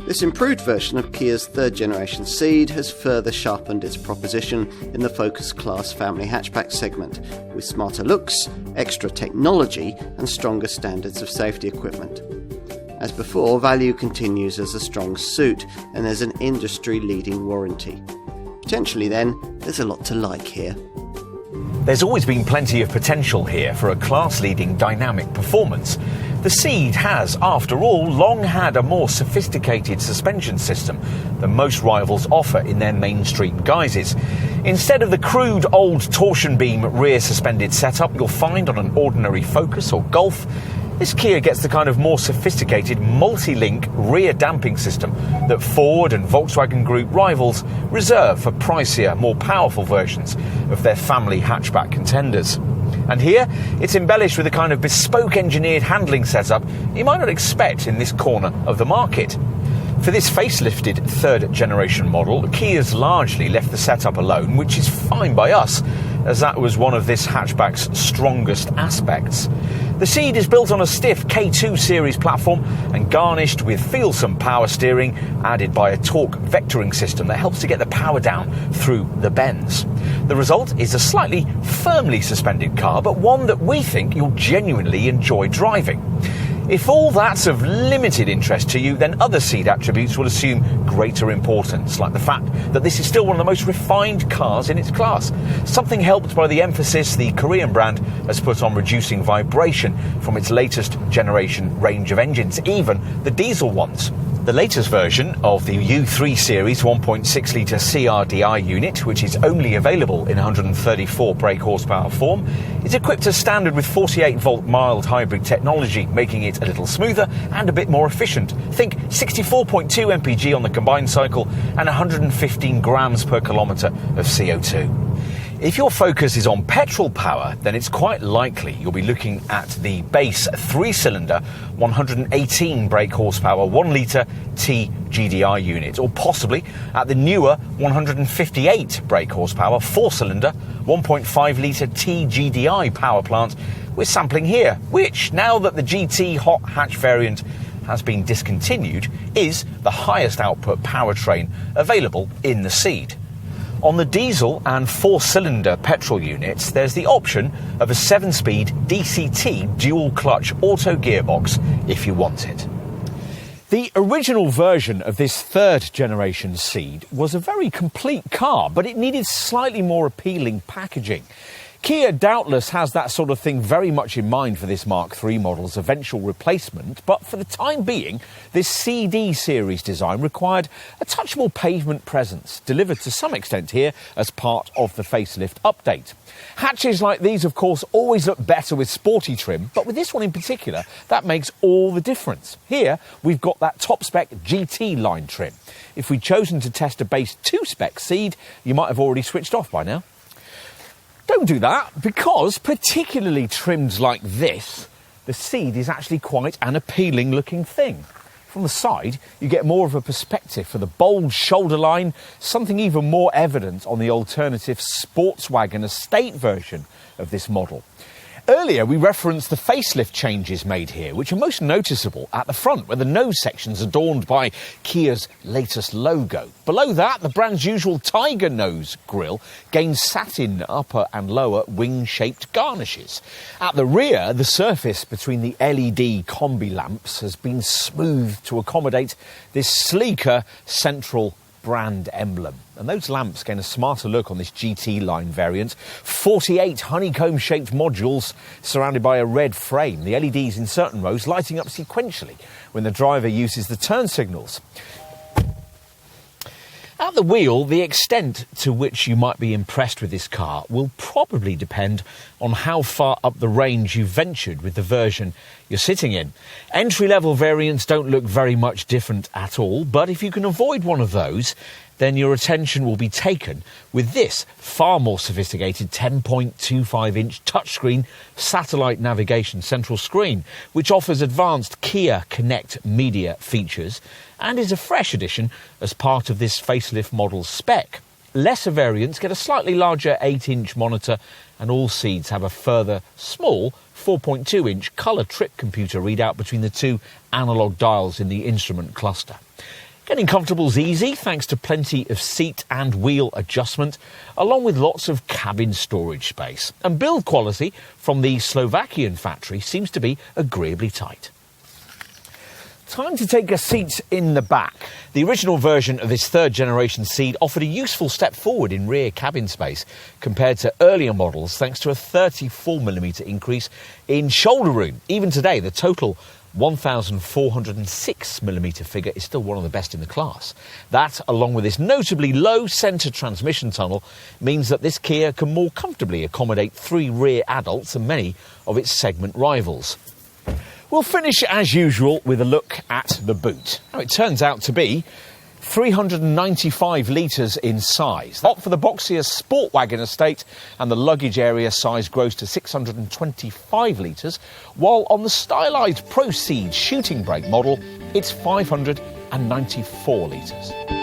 This improved version of Kia's third generation Ceed has further sharpened its proposition in the Focus Class family hatchback segment, with smarter looks, extra technology and stronger standards of safety equipment. As before, value continues as a strong suit, and there's an industry-leading warranty. Potentially then, there's a lot to like here. There's always been plenty of potential here for a class-leading dynamic performance. The Ceed has, after all, long had a more sophisticated suspension system than most rivals offer in their mainstream guises. Instead of the crude old torsion beam rear suspended setup you'll find on an ordinary Focus or Golf, this Kia gets the kind of more sophisticated multi-link rear damping system that Ford and Volkswagen Group rivals reserve for pricier, more powerful versions of their family hatchback contenders. And here, it's embellished with a kind of bespoke engineered handling setup you might not expect in this corner of the market. For this facelifted third generation model, Kia's largely left the setup alone, which is fine by us, as that was one of this hatchback's strongest aspects. The Ceed is built on a stiff K2 series platform and garnished with feelsome power steering, added by a torque vectoring system that helps to get the power down through the bends. The result is a slightly firmly suspended car, but one that we think you'll genuinely enjoy driving. If all that's of limited interest to you, then other Ceed attributes will assume greater importance, like the fact that this is still one of the most refined cars in its class, something helped by the emphasis the Korean brand has put on reducing vibration from its latest generation range of engines, even the diesel ones. The latest version of the U3 series 1.6-litre CRDI unit, which is only available in 134 brake horsepower form, is equipped as standard with 48-volt mild hybrid technology, making it a little smoother and a bit more efficient. Think 64.2 mpg on the combined cycle and 115 grams per kilometre of CO2. If your focus is on petrol power, then it's quite likely you'll be looking at the base 3-cylinder 118 brake horsepower 1-litre TGDI unit, or possibly at the newer 158 brake horsepower 4-cylinder 1.5-litre TGDI power plant we're sampling here, which, now that the GT hot hatch variant has been discontinued, is the highest output powertrain available in the Ceed. On the diesel and 4-cylinder petrol units, there's the option of a 7-speed DCT dual-clutch auto gearbox if you want it. The original version of this third-generation Ceed was a very complete car, but it needed slightly more appealing packaging. Kia doubtless has that sort of thing very much in mind for this Mark III model's eventual replacement, but for the time being, this CD series design required a touch more pavement presence, delivered to some extent here as part of the facelift update. Hatches like these, of course, always look better with sporty trim, but with this one in particular, that makes all the difference. Here, we've got that top-spec GT line trim. If we'd chosen to test a base 2-spec Ceed, you might have already switched off by now. Don't do that, because particularly trimmed like this, the Ceed is actually quite an appealing looking thing. From the side, you get more of a perspective for the bold shoulder line, something even more evident on the alternative Sportswagen Estate version of this model. Earlier, we referenced the facelift changes made here, which are most noticeable at the front, where the nose section's adorned by Kia's latest logo. Below that, the brand's usual tiger nose grille gains satin upper and lower wing-shaped garnishes. At the rear, the surface between the LED combi lamps has been smoothed to accommodate this sleeker central brand emblem. And those lamps gain a smarter look on this GT line variant. 48 honeycomb-shaped modules surrounded by a red frame. The LEDs in certain rows lighting up sequentially when the driver uses the turn signals. At the wheel, the extent to which you might be impressed with this car will probably depend on how far up the range you've ventured with the version you're sitting in. Entry-level variants don't look very much different at all, but if you can avoid one of those, then your attention will be taken with this far more sophisticated 10.25-inch touchscreen satellite navigation central screen, which offers advanced Kia Connect media features and is a fresh addition as part of this facelift model's spec. Lesser variants get a slightly larger 8-inch monitor and all Ceeds have a further small 4.2-inch colour trip computer readout between the two analogue dials in the instrument cluster. Getting comfortable is easy thanks to plenty of seat and wheel adjustment, along with lots of cabin storage space. And build quality from the Slovakian factory seems to be agreeably tight. Time to take a seat in the back. The original version of this third generation Ceed offered a useful step forward in rear cabin space compared to earlier models thanks to a 34mm increase in shoulder room. Even today, the total 1,406mm figure is still one of the best in the class. That, along with this notably low centre transmission tunnel, means that this Kia can more comfortably accommodate 3 rear adults than many of its segment rivals. We'll finish, as usual, with a look at the boot. Now, it turns out to be 395 litres in size. Opt for the boxier sport wagon estate, and the luggage area size grows to 625 litres, while on the stylised Pro Ceed shooting brake model, it's 594 litres.